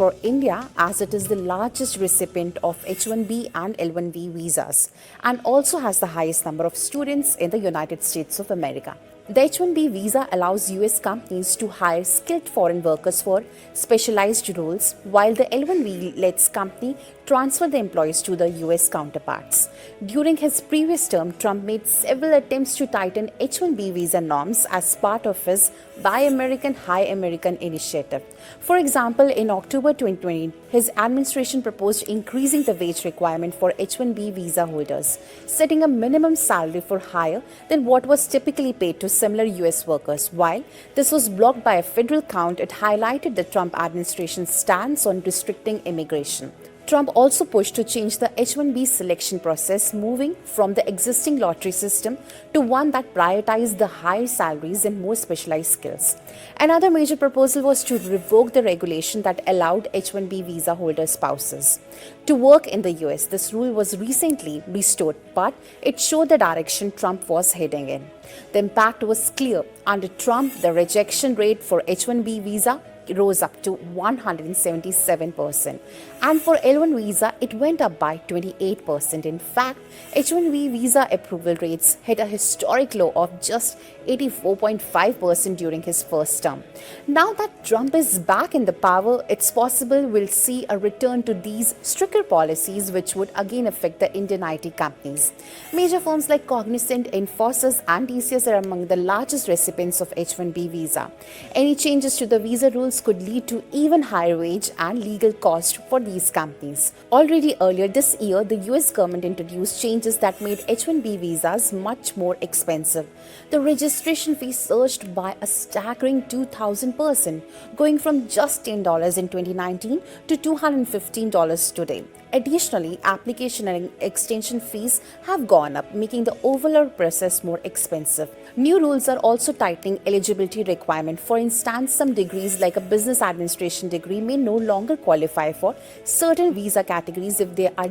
for India, as it is the largest recipient of H-1B and L-1B visas and also has the highest number of students in the United States of America. The H-1B visa allows US companies to hire skilled foreign workers for specialized roles, while the L-1B lets company transfer the employees to the US counterparts. During his previous term, Trump made several attempts to tighten H-1B visa norms as part of his Buy American, High American initiative. For example, in October 2020, his administration proposed increasing the wage requirement for H-1B visa holders, setting a minimum salary for higher than what was typically paid to similar US workers. While this was blocked by a federal count, it highlighted the Trump administration's stance on restricting immigration. Trump also pushed to change the H-1B selection process, moving from the existing lottery system to one that prioritized the higher salaries and more specialized skills. Another major proposal was to revoke the regulation that allowed H-1B visa holder spouses to work in the US. This rule was recently restored, but it showed the direction Trump was heading in. The impact was clear. Under Trump, the rejection rate for H-1B visa rose up to 177%, and for L1 visa it went up by 28%. In fact, H1B visa approval rates hit a historic low of just 84.5% during his first term. Now that Trump is back in the power, it's possible we'll see a return to these stricter policies, which would again affect the Indian IT companies. Major firms like Cognizant, Infosys and TCS are among the largest recipients of H1B visa. Any changes to the visa rules could lead to even higher wage and legal cost for these companies. Already earlier this year, the US government introduced changes that made H1B visas much more expensive. The registration fee surged by a staggering 2,000%, going from just $10 in 2019 to $215 today. Additionally, application and extension fees have gone up, making the overall process more expensive. New rules are also tightening eligibility requirement. For instance, some degrees like a business administration degree may no longer qualify for certain visa categories if they are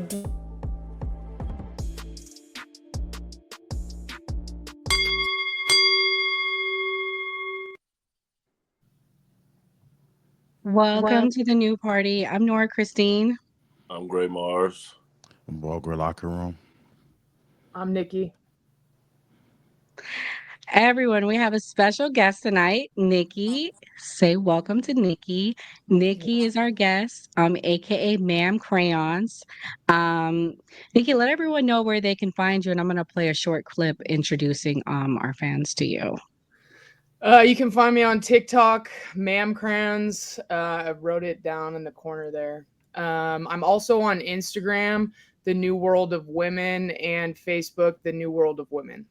Welcome to the new party. I'm Nora Christine. I'm Gray Mars. Vulgar locker room. I'm Nikki. Everyone, we have a special guest tonight, Nikki. Say welcome to Nikki. Nikki is our guest, aka Ma'am Crayons. Um, Nikki, let everyone know where they can find you, and I'm gonna play a short clip introducing our fans to you. You can find me on TikTok, Ma'am Crayons. I wrote it down in the corner there. I'm also on Instagram, The New World of Women, and Facebook, The New World of Women.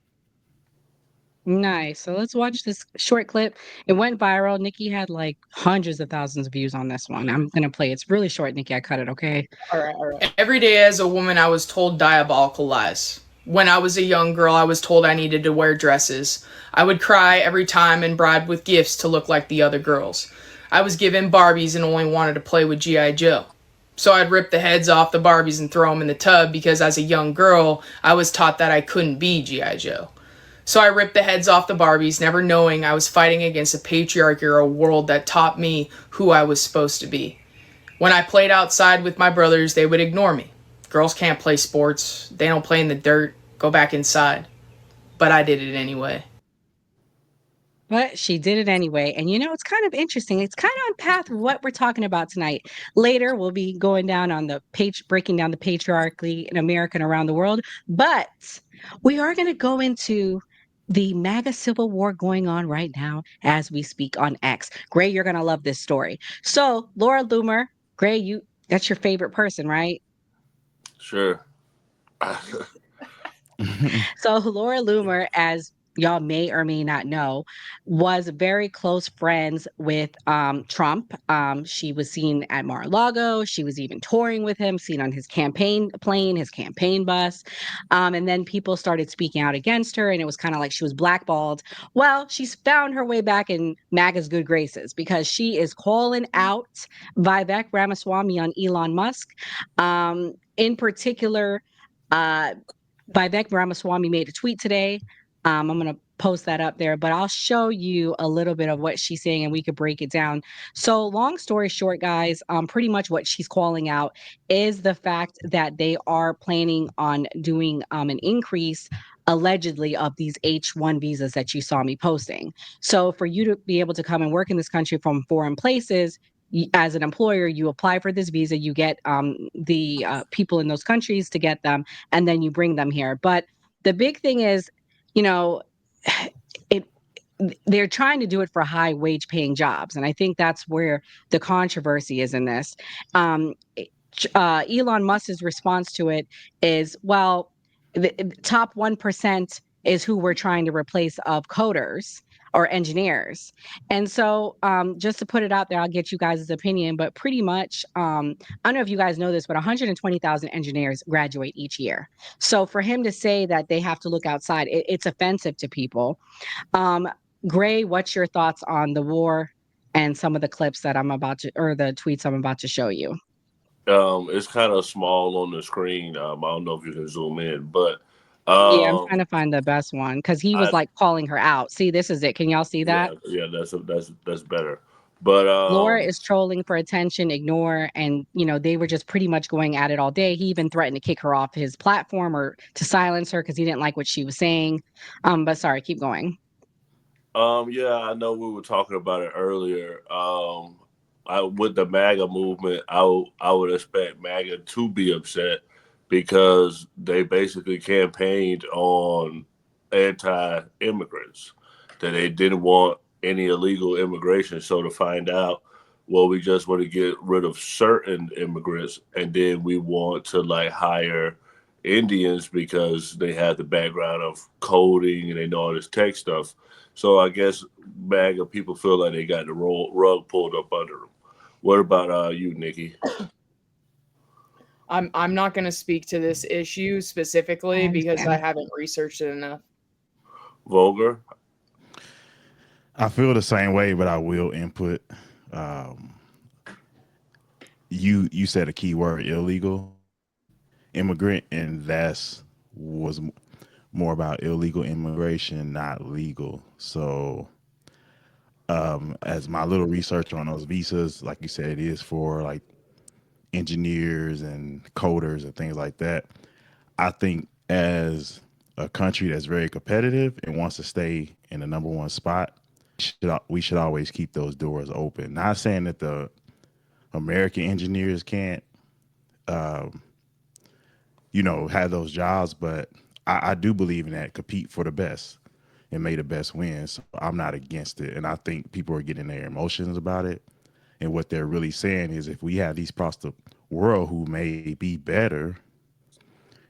Nice. So let's watch this short clip. It went viral. Nikki had like hundreds of thousands of views on this one. I'm gonna play. It's really short, Nikki. I cut it, okay? All right. Every day as a woman, I was told diabolical lies. When I was a young girl, I was told I needed to wear dresses. I would cry every time and bribe with gifts to look like the other girls. I was given Barbies and only wanted to play with G.I. Joe. So I'd rip the heads off the Barbies and throw them in the tub because as a young girl, I was taught that I couldn't be G.I. Joe. So I ripped the heads off the Barbies, never knowing I was fighting against a patriarchy or a world that taught me who I was supposed to be. When I played outside with my brothers, they would ignore me. Girls can't play sports. They don't play in the dirt. Go back inside. But I did it anyway. But she did it anyway. And it's kind of interesting. It's kind of on path with what we're talking about tonight. Later, we'll be going down on the page, breaking down the patriarchy in America and around the world. But we are going to go into the MAGA civil war going on right now as we speak on X. Gray, you're going to love this story. So, Laura Loomer, Gray, that's your favorite person, right? Sure. So Laura Loomer, as y'all may or may not know, was very close friends with Trump. She was seen at Mar-a-Lago. She was even touring with him, seen on his campaign plane, his campaign bus. And then people started speaking out against her, and it was kind of like she was blackballed. Well, she's found her way back in MAGA's good graces because she is calling out Vivek Ramaswamy on Elon Musk. In particular, Vivek Ramaswamy made a tweet today. I'm going to post that up there, but I'll show you a little bit of what she's saying and we could break it down. So long story short, guys, pretty much what she's calling out is the fact that they are planning on doing an increase allegedly of these H-1 visas that you saw me posting. So for you to be able to come and work in this country from foreign places, as an employer, you apply for this visa, you get the people in those countries to get them, and then you bring them here. But the big thing is, you know, they're trying to do it for high wage paying jobs. And I think that's where the controversy is in this. Elon Musk's response to it is, well, the top 1% is who we're trying to replace of coders or engineers. And so just to put it out there, I'll get you guys' opinion, but pretty much, I don't know if you guys know this, but 120,000 engineers graduate each year. So for him to say that they have to look outside, it's offensive to people. Gray, what's your thoughts on the war and some of the clips that I'm about to, or the tweets I'm about to show you? It's kind of small on the screen. I don't know if you can zoom in, but Yeah, I'm trying to find the best one because he was like calling her out. See, this is it. Can y'all see that? Yeah, that's better. But Laura is trolling for attention, ignore, and you know, they were just pretty much going at it all day. He even threatened to kick her off his platform or to silence her because he didn't like what she was saying. But sorry, keep going. Yeah, I know we were talking about it earlier. With the MAGA movement, I would expect MAGA to be upset because they basically campaigned on anti-immigrants, that they didn't want any illegal immigration. So to find out, well, we just want to get rid of certain immigrants, and then we want to like hire Indians because they have the background of coding and they know all this tech stuff. So I guess MAGA people feel like they got the rug pulled up under them. What about you, Nikki? I'm not going to speak to this issue specifically because I haven't researched it enough. Vulgar? I feel the same way, but I will input. You said a key word, illegal immigrant, and was more about illegal immigration, not legal. So as my little research on those visas, like you said, it is for like engineers and coders and things like that. I think as a country that's very competitive and wants to stay in the number one spot, we should always keep those doors open. Not saying that the American engineers can't, have those jobs, but I do believe in that. Compete for the best and may the best win. So I'm not against it. And I think people are getting their emotions about it. And what they're really saying is if we have these across the world who may be better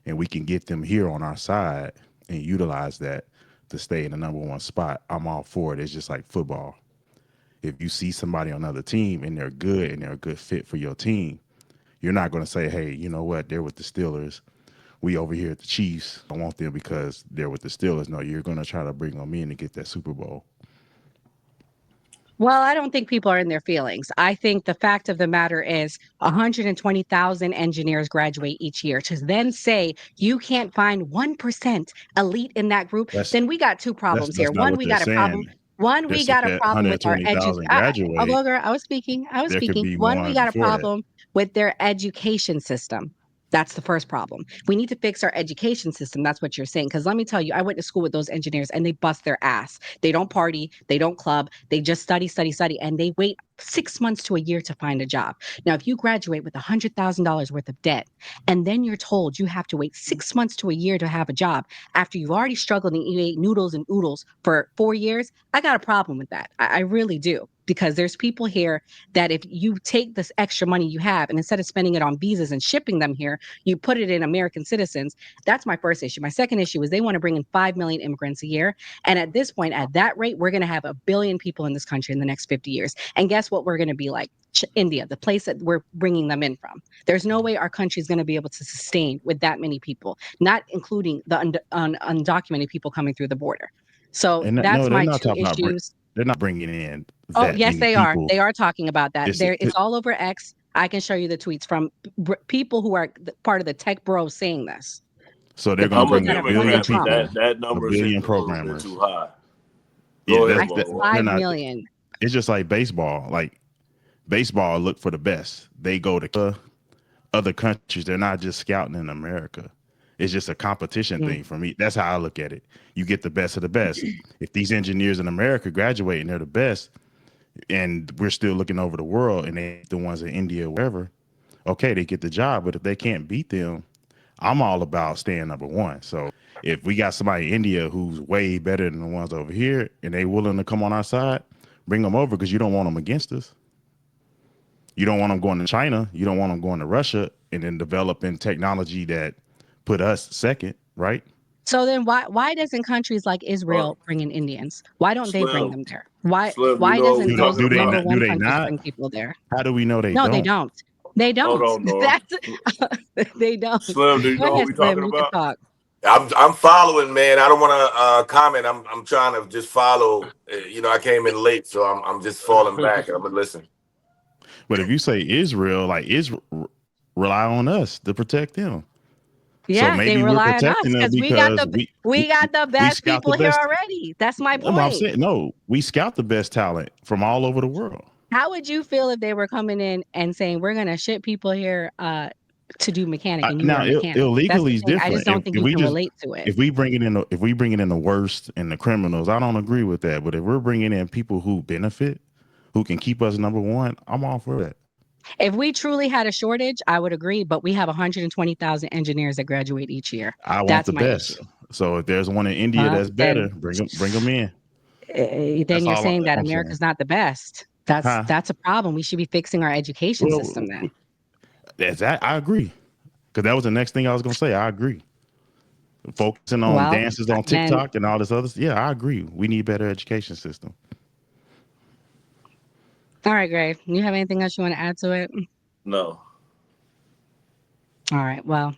and we can get them here on our side and utilize that to stay in the number one spot, I'm all for it. It's just like football. If you see somebody on another team and they're good and they're a good fit for your team, you're not going to say, hey, you know what? They're with the Steelers. We over here at the Chiefs. I want them because they're with the Steelers. No, you're going to try to bring them in to get that Super Bowl. Well, I don't think people are in their feelings. I think the fact of the matter is 120,000 engineers graduate each year. To then say you can't find 1% elite in that group, then we got two problems here. One, we got a problem. One, we got a problem with our education. I was speaking. One, we got a problem with their education system. That's the first problem. We need to fix our education system. That's what you're saying. Because let me tell you, I went to school with those engineers and they bust their ass. They don't party. They don't club. They just study. And they wait 6 months to a year to find a job. Now, if you graduate with $100,000 worth of debt, and then you're told you have to wait 6 months to a year to have a job after you've already struggled and ate noodles and oodles for 4 years, I got a problem with that. I really do. Because there's people here that if you take this extra money you have and instead of spending it on visas and shipping them here, you put it in American citizens. That's my first issue. My second issue is they want to bring in 5 million immigrants a year. And at this point, at that rate, we're going to have 1 billion people in this country in the next 50 years. And guess what? We're going to be like India, the place that we're bringing them in from. There's no way our country is going to be able to sustain with that many people, not including the undocumented people coming through the border. So that's my two issues. They're not bringing in. Oh, yes, they are. They are talking about that. It's all over X. I can show you the tweets from people who are part of the tech bros saying this. So they're going to bring in that number seems a little bit too high. Go Yeah, ahead, I said Marwan. they're 5 not. million. It's just like baseball. Like baseball, look for the best. They go to other countries. They're not just scouting in America. It's just a competition Mm. thing for me. That's how I look at it. You get the best of the best. If these engineers in America graduate and they're the best, and we're still looking over the world and they the ones in India, wherever, okay, they get the job. But if they can't beat them, I'm all about staying number one. So if we got somebody in India who's way better than the ones over here and they willing to come on our side, bring them over because you don't want them against us. You don't want them going to China. You don't want them going to Russia and then developing technology that put us second, right? So then why doesn't countries like Uh, Israel bring in Indians? Why don't they bring Slim, them there? Why Slim, you why know what we doesn't Do they those talking do they number about? not do one they countries not? bring people there? How do we know they No, they don't? don't. They Hold don't. on, Nora. That's they don't. Slim, do you know Go what ahead, we Slim. talking You can about? talk. I'm following, man. I don't want to comment. I'm trying to just follow. I came in late, so I'm just falling back. I'm gonna listen. But if you say Israel, like Israel rely on us to protect them. So Yeah, they maybe we're rely on us protecting them because because we got the we best scout the people here best. already. That's my No, I'm point. saying no, we scout the best talent from all over the world. How would you feel if they were coming in and saying we're gonna ship people here to do mechanic and you were Now a mechanic? That's the illegally is thing. I just different. don't think If you we can just relate to it. if we bring it in if we bring it in the worst and the criminals, I don't agree with that. But if we're bringing in people who benefit, who can keep us number one, I'm all for that. If we truly had a shortage, I would agree, but we have 120,000 engineers that graduate each year. I want That's the my issue. best. So if there's one in India Well, that's better, then, bring them in. then That's you're all saying that I'm saying. America's not the best. That's Huh? that's a problem. We should be fixing our education system Well, then. that's that. I agree. Because that was the next thing I was gonna say. I agree. Focusing on Well, dances on then, TikTok and all this other. Yeah, I agree. We need better education system. all right, Gray. You have anything else you want to add to it? No. All right. Well,